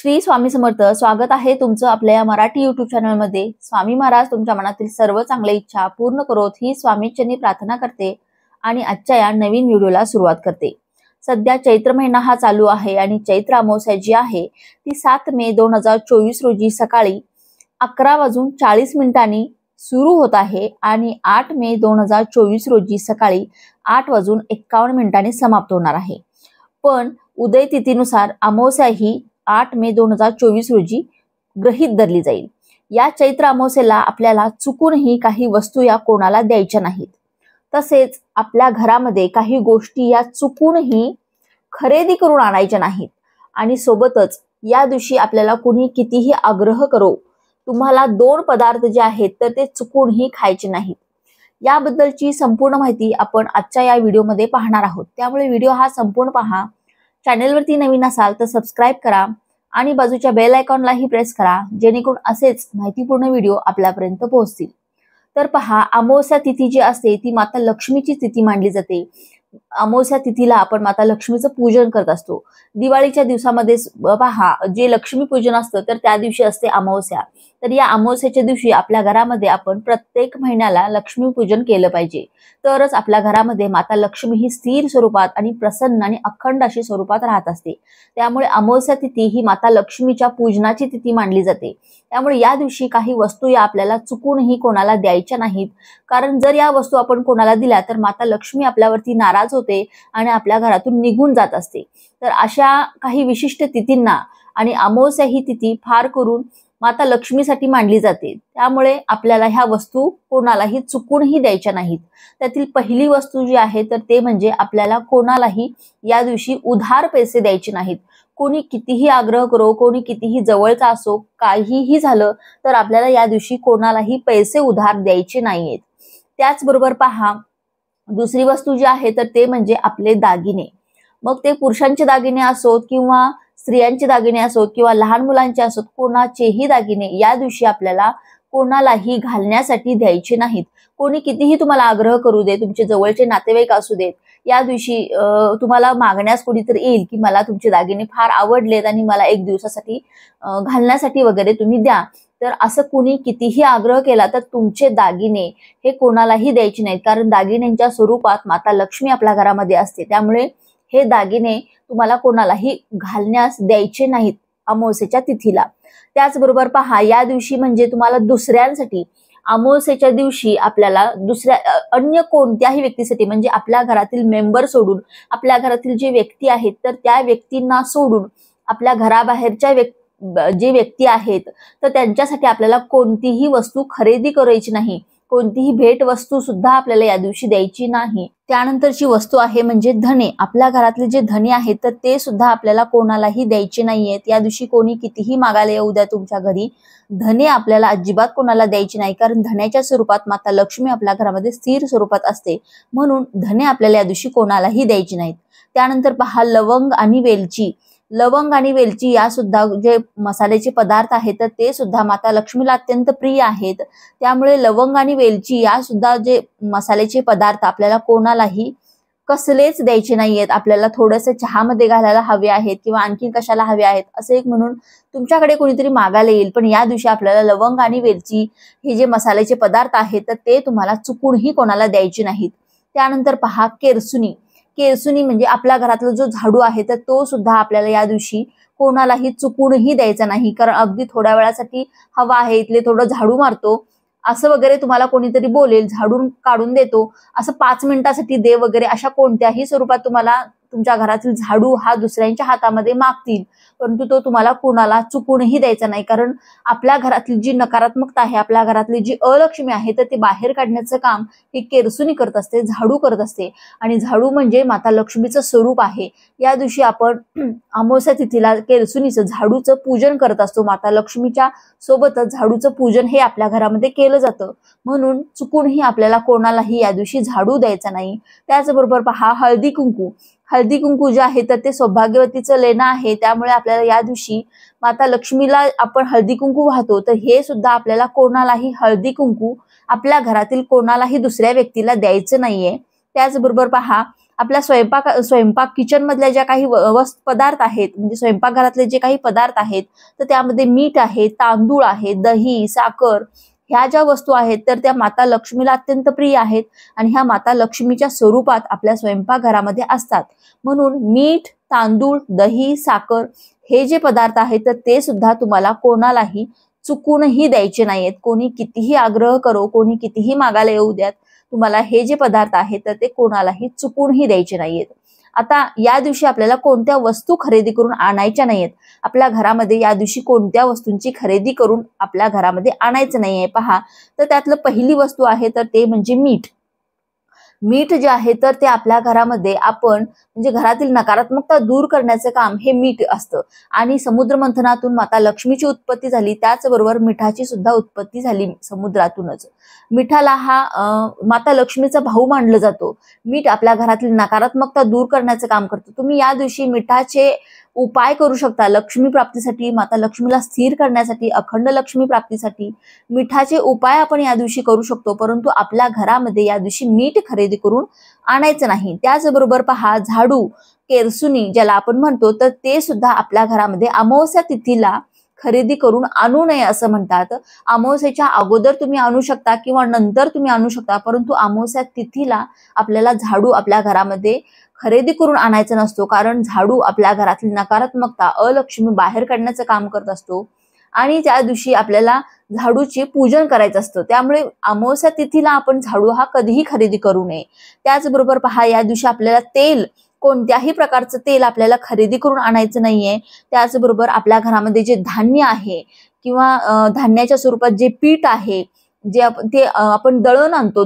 श्री स्वामी समर्थ. स्वागत आहे तुमचं आपल्या या मराठी YouTube चॅनल मध्ये. स्वामी महाराज तुमच्या मनातील सर्व चांगल्या इच्छा पूर्ण करोत ही स्वामींचरणी प्रार्थना करते आणि आजच्या या नवीन व्हिडिओला सुरुवात करते. सध्या चैत्र महिना हा चालू आहे आणि चैत्र अमावस्या जी आहे ती 7 मे 2024 रोजी सकाळी 11:40 सुरू होत आहे आणि 8 मे 2024 रोजी सकाळी 8:51 समाप्त होणार आहे. पण उदय तिथीनुसार अमावस्या ही 8 मे 2024 रोजी गृहीत धरली जाईल. या चैत्र अमावस्येला आपल्याला चुकूनही काही वस्तू या कोणाला द्यायच्या नाहीत. तसेच आपल्या घरामध्ये काही गोष्टी या चुकूनही खरेदी करून आणायच्या नाहीत आणि सोबतच या दिवशी आपल्याला कुणी कितीही आग्रह करो तुम्हाला 2 पदार्थ जे आहेत तर ते चुकूनही खायचे नाहीत. याबद्दलची संपूर्ण माहिती आपण आजच्या या व्हिडिओमध्ये पाहणार आहोत. त्यामुळे व्हिडिओ हा संपूर्ण पहा. चॅनलवरती नवीन असाल तर सबस्क्राइब करा आणि बाजूच्या बेल आयकॉनलाही प्रेस करा जेणेकरून असेच माहितीपूर्ण व्हिडिओ आपल्यापर्यंत पोहोचतील. तर पहा, अमावस्या तिथी जी असते ती माता लक्ष्मीची तिथी मानली जाते. अमावस्या तिथीला आपण माता लक्ष्मीचं पूजन करत असतो. दिवाळीच्या दिवसामध्ये पहा, जे लक्ष्मी पूजन असतं तर त्या दिवशी असते अमावस्या. तर या अमावस्याच्या दिवशी आपल्या घरामध्ये आपण प्रत्येक महिन्याला लक्ष्मी पूजन केलं पाहिजे. तरच आपल्या घरामध्ये माता लक्ष्मी ही स्थिर स्वरूपात आणि प्रसन्न आणि अखंड अशी स्वरूपात राहत असते. त्यामुळे अमावस्या तिथी ही माता लक्ष्मीच्या पूजनाची तिथी मानली जाते. त्यामुळे या दिवशी काही वस्तू या आपल्याला चुकूनही कोणाला द्यायच्या नाहीत. कारण जर या वस्तू आपण कोणाला दिल्या तर माता लक्ष्मी आपल्यावरती नाराज होते आणि आपल्या घरातून निघून जात असते. तर अशा काही विशिष्ट तिथींना आणि अमावस्या ही तिथी फार करून माता लक्ष्मीसाठी मानली जाते. त्यामुळे आपल्याला ह्या वस्तू कोणालाही चुकूनही द्यायच्या नाहीत. त्यातील पहिली वस्तू जी आहे तर ते म्हणजे आपल्याला कोणालाही या दिवशी उधार पैसे द्यायचे नाहीत. कोणी कितीही आग्रह करो, कोणी कितीही जवळचा असो, काहीही झालं तर आपल्याला या दिवशी कोणालाही पैसे उधार द्यायचे नाहीयेत. त्याचबरोबर पहा, दुसरी वस्तू जी आहे तर ते म्हणजे आपले दागिने. मग ते पुरुषांचे दागिने असोत किंवा स्त्रियांचे दागिने असोत किंवा लहान मुलांचे असोत, कोणाचेही दागिने या दिवशी आपल्याला कोणालाही घालण्यासाठी द्यायचे नाहीत. कोणी कितीही तुम्हाला आग्रह करू दे, तुमचे जवळचे नातेवाईक असू देत, या दिवशी तुम्हाला मागण्यास कोणीतरी येईल की मला तुमचे दागिने फार आवडलेत आणि मला 1 दिवसासाठी घालण्यासाठी वगैरे तुम्ही द्या. तर असं कुणी कितीही आग्रह केला तर तुमचे दागिने हे कोणालाही द्यायचे नाहीत. कारण दागिन्यांच्या स्वरूपात माता लक्ष्मी आपल्या घरामध्ये असते. त्यामुळे हे दागिने तुम्हाला कोणालाही घालण्यास द्यायचे नाहीत अमावस्येच्या तिथीला. त्याचबरोबर पहा, या दिवशी म्हणजे तुम्हाला दुसऱ्यांसाठी अमावस्येच्या दिवशी आपल्याला दुसऱ्या अन्य कोणत्याही व्यक्तीसाठी म्हणजे आपल्या घरातील मेंबर सोडून, आपल्या घरातील जे व्यक्ती आहेत तर त्या व्यक्तींना सोडून आपल्या घराबाहेरच्या जे व्यक्ती आहेत तर त्यांच्यासाठी आपल्याला कोणतीही वस्तू खरेदी करायची नाही. कोणतीही भेट वस्तू सुद्धा आपल्याला या दिवशी द्यायची नाही. त्यानंतरची वस्तू आहे म्हणजे धने. आपल्या घरातले जे धने आहेत तर ते सुद्धा आपल्याला कोणालाही द्यायचे नाहीयेत. या दिवशी कोणी कितीही मागायला येऊ द्या तुमच्या घरी, धने आपल्याला अजिबात कोणाला द्यायची नाही. कारण धन्याच्या स्वरूपात माता लक्ष्मी आपल्या घरामध्ये स्थिर स्वरूपात असते. म्हणून धने आपल्याला या दिवशी कोणालाही द्यायची नाहीत. त्यानंतर पहा, लवंग आणि वेलची. लवंग आणि वेलची या सुद्धा जे मसाल्याचे पदार्थ आहेत तर ते सुद्धा माता लक्ष्मीला अत्यंत प्रिय आहेत. त्यामुळे लवंग आणि वेलची या सुद्धा जे मसाल्याचे पदार्थ आपल्याला कोणालाही कसलेच द्यायचे नाहीयेत. आपल्याला थोडंसं चहामध्ये घालायला हवे आहेत किंवा आणखी कशाला हवे आहेत असं एक म्हणून तुमच्याकडे कोणीतरी मागायला येईल, पण या दिवशी आपल्याला लवंग आणि वेलची हे जे मसाल्याचे पदार्थ आहेत तर ते तुम्हाला चुकूनही कोणाला द्यायचे नाहीत. त्यानंतर पहा, केरसुनी. केरसुनी म्हणजे आपल्या घरातला जो झाडू आहे तर तो सुद्धा आपल्याला या दिवशी कोणालाही चुकूनही द्यायचा नाही. कारण अगदी थोड्या वेळासाठी हवा आहे, इथले थोडं झाडू मारतो असं वगैरे तुम्हाला कोणीतरी बोलेल, झाडून काढून देतो असं 5 मिनिटासाठी दे वगैरे, अशा कोणत्याही स्वरूपात तुम्हाला तुमच्या घरातील झाडू हा दुसऱ्यांच्या हातामध्ये मागतील, परंतु तो तुम्हाला कोणाला चुकूनही द्यायचा नाही. कारण आपल्या घरातली जी नकारात्मकता आहे, आपल्या घरातली जी अलक्ष्मी आहे तर ते बाहेर काढण्याचं काम ही केरसुनी करत असते, झाडू करत असते. आणि झाडू म्हणजे माता लक्ष्मीचं स्वरूप आहे. या दिवशी आपण अमावस्या तिथीला केरसुनीचं, झाडूचं पूजन करत असतो. माता लक्ष्मीच्या सोबतच झाडूचं पूजन हे आपल्या घरामध्ये केलं जातं. म्हणून चुकूनही आपल्याला कोणालाही या दिवशी झाडू द्यायचा नाही. त्याचबरोबर पहा, हळदी कुंकू. हळदी कुंकू जे आहे तर ते सौभाग्यवतीचं लेणं आहे. त्यामुळे आपल्याला या दिवशी माता लक्ष्मीला आपण हळदी कुंकू वाहतो. तर हे सुद्धा आपल्याला कोणालाही हळदी कुंकू आपल्या घरातील कोणालाही दुसऱ्या व्यक्तीला द्यायचं नाहीये. त्याचबरोबर पहा, आपल्या स्वयंपाक किचन मधल्या ज्या काही पदार्थ आहेत, म्हणजे स्वयंपाकघरातले जे काही पदार्थ आहेत, तर त्यामध्ये मीठ आहे, तांदूळ आहे, दही, साखर, ह्या ज्या वस्तू आहेत तर त्या माता लक्ष्मीला अत्यंत प्रिय आहेत आणि ह्या माता लक्ष्मीच्या स्वरूपात आपल्या स्वयंपाकघरामध्ये असतात. म्हणून मीठ, तांदूळ, दही, साखर हे जे पदार्थ आहेत तर ते सुद्धा तुम्हाला कोणालाही चुकूनही द्यायचे नाहीत. कोणी कितीही आग्रह करो, कोणी कितीही मागायला येऊ द्यात, तुम्हाला हे जे पदार्थ आहेत तर ते कोणालाही चुकूनही द्यायचे नाहीयेत. आता या दिवशी आपल्याला कोणत्या वस्तू खरेदी करून आणायच्या नाहीयेत. आपल्या घरामध्ये या दिवशी कोणत्या वस्तूंची खरेदी करून आपल्या घरामध्ये आणायचं नाहीये पहा. तर त्यातलं पहिली वस्तू आहे तर ते म्हणजे मीठ. मीठ जे आहे तर ते आपल्या घरामध्ये आपण म्हणजे घरातील नकारात्मकता दूर करण्याचं काम हे मीठ असतं. आणि समुद्र मंथनातून माता लक्ष्मीची उत्पत्ती झाली, त्याचबरोबर मिठाची सुद्धा उत्पत्ती झाली समुद्रातूनच. मिठाला हा माता लक्ष्मीचा भाऊ मानलं जातो. मीठ आपल्या घरातील नकारात्मकता दूर करण्याचं काम करतो. तुम्ही या दिवशी मिठाचे उपाय करू शकता लक्ष्मी प्राप्तीसाठी, माता लक्ष्मीला स्थिर करण्यासाठी, अखंड लक्ष्मी प्राप्तीसाठी मिठाचे उपाय आपण या दिवशी करू शकतो. परंतु आपल्या घरामध्ये या दिवशी मीठ खरेदी करून आणायचं नाही. त्याचबरोबर पहा, झाडू, केरसुनी ज्याला आपण म्हणतो तर ते सुद्धा आपल्या घरामध्ये अमावस्या तिथीला खरेदी करून आणू नये असं म्हणतात. अमावस्येच्या अगोदर तुम्ही आणू शकता किंवा नंतर तुम्ही आणू शकता, परंतु अमावस्या तिथीला आपल्याला झाडू आपल्या घरामध्ये खरेदी करून आणायचा नसतो. कारण झाडू आपल्या घरातील नकारात्मकता, अलक्ष्मी बाहेर काढण्याचं काम करत असतो आणि त्या दिवशी आपल्याला झाडूचे पूजन करायचं असतं. त्यामुळे अमावस्या तिथीला आपण झाडू हा कधीही खरेदी करू नये. त्याचबरोबर पहा, या दिवशी आपल्याला तेल, कोणत्याही प्रकारचं तेल आपल्याला खरेदी करून आणायचं नाहीये. त्याचबरोबर आपल्या घरामध्ये जे धान्य आहे किंवा धान्याच्या स्वरूपात जे पीठ आहे, जे आपण दळून आणतो,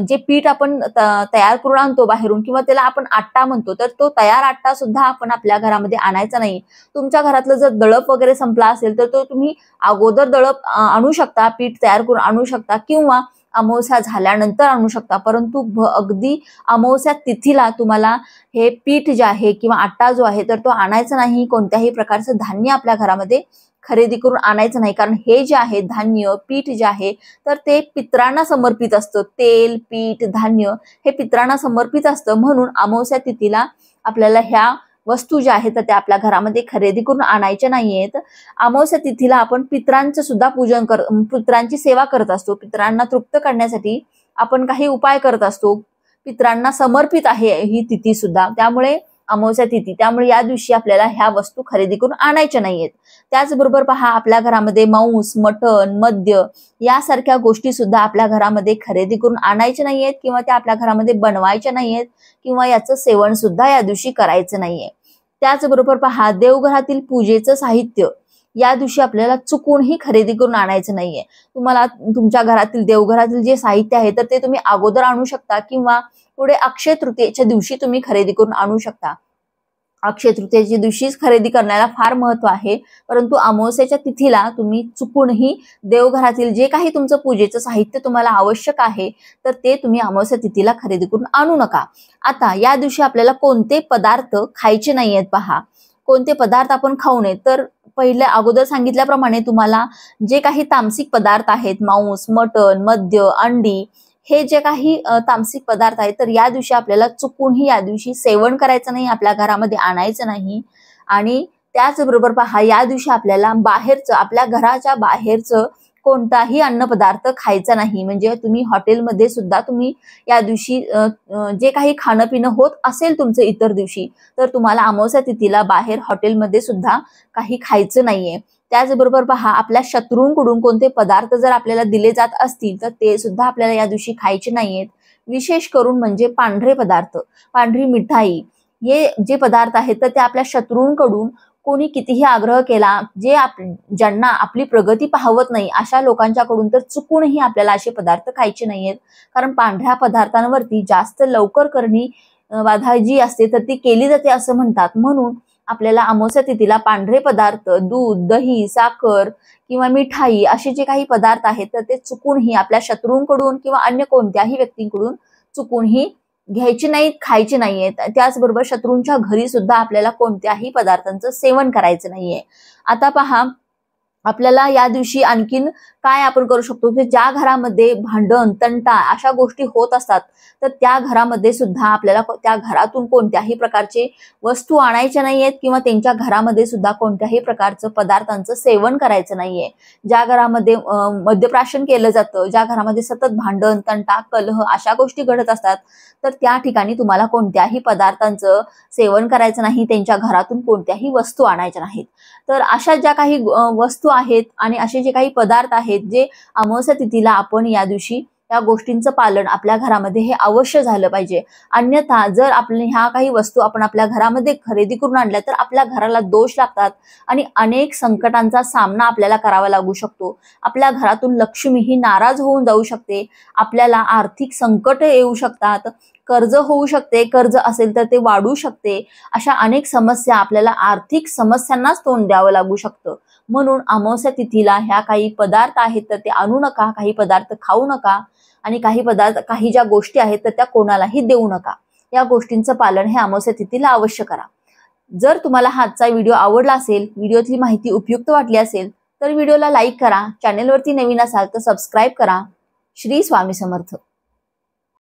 जे पीठ आपण तयार करून आणतो बाहेरून किंवा त्याला आपण आट्टा म्हणतो, तर तो तयार आट्टा सुद्धा आपण आपल्या घरामध्ये आणायचा नाही. तुमच्या घरातलं जर दळप वगैरे संपला असेल तर तो तुम्ही अगोदर दळप आणू शकता, पीठ तयार करून आणू शकता किंवा अमावस्या झाल्यानंतर आणू शकता. परंतु अगदी अमावस्या तिथीला तुम्हाला हे पीठ जे आहे किंवा आट्टा जो आहे तर तो आणायचा नाही. कोणत्याही प्रकारचं धान्य आपल्या घरामध्ये खरेदी करून आणायचं नाही. कारण हे जे आहे धान्य, पीठ जे आहे तर ते पितरांना समर्पित असतं. तेल, पीठ, धान्य हे पितरांना समर्पित असतं. म्हणून अमावस्या तिथीला आपल्याला ह्या वस्तू ज्या आहेत त्या आपल्या घरामध्ये खरेदी करून आणायच्या नाहीयेत. अमावस्या तिथीला आपण पितरांचं सुद्धा पितरांची सेवा करत असतो. पितरांना तृप्त करण्यासाठी आपण काही उपाय करत असतो. पितरांना समर्पित आहे ही तिथी सुद्धा, त्यामुळे अमावस्या तिथी, त्यामुळे या दिवशी आपल्याला ह्या वस्तू खरेदी करून आणायच्या नाहीयेत. त्याचबरोबर पहा, आपल्या घरामध्ये मांस, मटण, मद्य यासारख्या गोष्टी सुद्धा आपल्या घरामध्ये खरेदी करून आणायच्या नाहीयेत किंवा त्या आपल्या घरामध्ये बनवायच्या नाहीयेत किंवा याचं सेवन सुद्धा या दिवशी करायचं नाहीये. त्याचबरोबर पहा, देवघरातील पूजेचं साहित्य या दिवशी आपल्याला चुकूनही खरेदी करून आणायचं नाहीये. तुम्हाला तुमच्या घरातील देवघरातील जे साहित्य आहे तर ते तुम्ही अगोदर आणू शकता किंवा पुढे अक्षय तृतीयेच्या दिवशी तुम्ही खरेदी करून आणू शकता. अक्षय तृतीयेच्या दिवशीच खरेदी करण्याला फार महत्व आहे. परंतु अमावस्येच्या तिथीला तुम्ही चुकूनही देवघरातील जे काही तुमचं पूजेचं साहित्य तुम्हाला आवश्यक आहे तर ते तुम्ही अमावस्या तिथीला खरेदी करून आणू नका. आता या दिवशी आपल्याला कोणते पदार्थ खायचे नाहीयेत पहा. कोणते पदार्थ आपण खाऊ नये तर पहिल्या अगोदर सांगितल्याप्रमाणे तुम्हाला जे काही तामसिक पदार्थ आहेत, मांस, मटण, मद्य, अंडी, हे जे काही तामसिक पदार्थ आहेत तर या दिवशी आपल्याला चुकूनही या दिवशी सेवन करायचं नाही, आपल्या घरामध्ये आणायचं नाही. आणि त्याचबरोबर पहा, या दिवशी आपल्याला बाहेरचं, आपल्या घराच्या बाहेरचं कोणताही अन्नपदार्थ खायचा नाही. म्हणजे तुम्ही हॉटेलमध्ये सुद्धा तुम्ही या दिवशी जे काही खाणं पिणं होत असेल तुमचं इतर दिवशी तर तुम्हाला अमावस्या तिथीला बाहेर हॉटेलमध्ये सुद्धा काही खायचं नाहीये. त्याचबरोबर पहा, आपल्या शत्रूंकडून कोणते पदार्थ जर आपल्याला दिले जात असतील तर ते सुद्धा आपल्याला या दिवशी खायचे नाहीयेत. विशेष करून म्हणजे पांढरे पदार्थ, पांढरी मिठाई, हे जे पदार्थ आहेत तर ते आपल्या शत्रूंकडून कोणी कितीही आग्रह केला, ज्यांना आपली प्रगती पाहवत नाही अशा लोकांच्याकडून तर चुकूनही आपल्याला असे पदार्थ खायचे नाहीयेत. कारण पांढऱ्या पदार्थांवरती जास्त लवकर करणी बाधा जी असते तर ती केली जाते असं म्हणतात. म्हणून आपल्याला अमावस्या तिथीला पांढरे पदार्थ, दूध, दही, साखर किंवा मिठाई असे जे काही पदार्थ आहेत तर ते चुकूनही आपल्या शत्रूंकडून किंवा अन्य कोणत्याही व्यक्तींकडून चुकूनही घ्यायचे नाहीत, खायचे नाहीयेत. त्याचबरोबर शत्रूंच्या घरी सुद्धा आपल्याला कोणत्याही पदार्थांचं सेवन करायचं नाहीये. आता पहा, आपल्याला या दिवशी आणखीन काय आपण करू शकतो की ज्या घरामध्ये भांडण तंटा अशा गोष्टी होत असतात तर त्या घरामध्ये सुद्धा आपल्याला त्या घरातून कोणत्याही प्रकारचे वस्तू आणायच्या नाहीयेत किंवा त्यांच्या घरामध्ये सुद्धा कोणत्याही प्रकारचं पदार्थांचं सेवन करायचं नाहीये। ज्या घरामध्ये मद्यप्राशन केलं जातं, ज्या घरामध्ये सतत भांडण तंटा कलह अशा गोष्टी घडत असतात तर त्या ठिकाणी तुम्हाला कोणत्याही पदार्थांचं सेवन करायचं नाही, त्यांच्या घरातून कोणत्याही वस्तू आणायच्या नाहीत। तर अशा ज्या काही वस्तू आहेत आणि असे जे काही पदार्थ आहेत जे अमावस्या तिथीला आपण या दिवशी या गोष्टींचं पालन आपल्या घरामध्ये हे अवश्य झालं पाहिजे। अन्यथा जर आपल्या ह्या काही वस्तू आपण आपल्या घरामध्ये खरेदी करून आणल्या तर आपल्या घराला दोष लागतात आणि अनेक संकटांचा सामना आपल्याला करावा लागू शकतो। आपल्या घरातून लक्ष्मी ही नाराज होऊन जाऊ शकते, आपल्याला आर्थिक संकट येऊ शकतात, कर्ज होऊ शकते, कर्ज असेल तर ते वाढू शकते, अशा अनेक समस्या आपल्याला आर्थिक समस्यांनाच तोंड द्यावं लागू शकतं। म्हणून अमावस्या तिथीला ह्या काही पदार्थ आहेत तर ते आणू नका, काही पदार्थ खाऊ नका आणि काही ज्या गोष्टी आहेत तर त्या कोणालाही देऊ नका। या गोष्टींचं पालन हे अमावस्या तिथीला अवश्य करा। जर तुम्हाला आजचा व्हिडिओ आवडला असेल, व्हिडिओतली माहिती उपयुक्त वाटली असेल तर व्हिडिओला लाईक करा, चॅनलवरती नवीन असाल तर सबस्क्राईब करा। श्री स्वामी समर्थ।